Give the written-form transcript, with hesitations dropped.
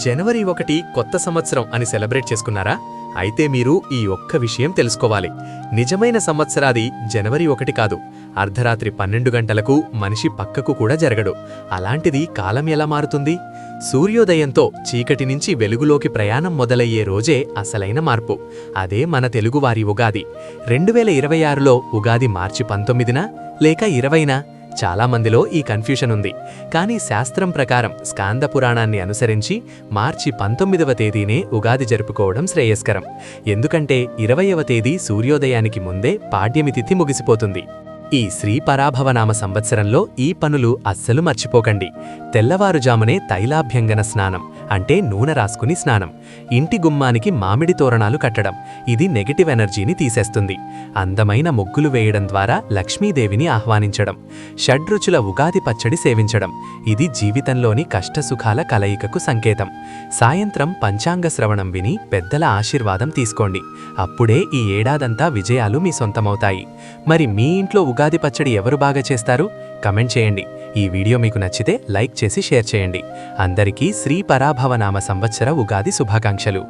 జనవరి 1 కొత్త సంవత్సరం అని సెలబ్రేట్ చేసుకున్నారా? అయితే మీరు ఈ ఒక్క విషయం తెలుసుకోవాలి. నిజమైన సంవత్సరాది జనవరి 1 కాదు. అర్ధరాత్రి 12 గంటలకు మనిషి పక్కకు కూడా జరగడు. అలాంటిది కాలం ఎలా మారుతుంది? సూర్యోదయంతో చీకటి నుంచి వెలుగులోకి ప్రయాణం మొదలయ్యే రోజే అసలైన మార్పు. అదే మన తెలుగువారి ఉగాది. 2026లో ఉగాది మార్చి 19న లేక 20న? చాలా మందిలో ఈ కన్ఫ్యూషన్ ఉంది. కానీ శాస్త్రం ప్రకారం స్కాంద పురాణాన్ని అనుసరించి మార్చి 19వ తేదీనే ఉగాది జరుపుకోవడం శ్రేయస్కరం. ఎందుకంటే 20వ తేదీ సూర్యోదయానికి ముందే పాడ్యమి తిథి ముగిసిపోతుంది. ఈ శ్రీ పరాభవనామ సంవత్సరంలో ఈ పనులు అస్సలు మర్చిపోకండి. తెల్లవారుజామునే తైలాభ్యంగన స్నానం, అంటే నూనె రాసుకుని స్నానం. ఇంటి గుమ్మానికి మామిడి తోరణాలు కట్టడం, ఇది నెగటివ్ ఎనర్జీని తీసేస్తుంది. అందమైన ముగ్గులు వేయడం ద్వారా లక్ష్మీదేవిని ఆహ్వానించడం. షడ్రుచుల ఉగాది పచ్చడి సేవించడం, ఇది జీవితంలోని కష్టసుఖాల కలయికకు సంకేతం. సాయంత్రం పంచాంగ శ్రవణం విని పెద్దల ఆశీర్వాదం తీసుకోండి. అప్పుడే ఈ ఏడాదంతా విజయాలు మీ సొంతమవుతాయి. మరి మీ ఇంట్లో ఉగాది పచ్చడి ఎవరు బాగా చేస్తారు? కమెంట్ చేయండి. ఈ వీడియో మీకు నచ్చితే లైక్ చేసి షేర్ చేయండి. అందరికీ శ్రీ పరాభవనామ సంవత్సర ఉగాది శుభాకాంక్షలు.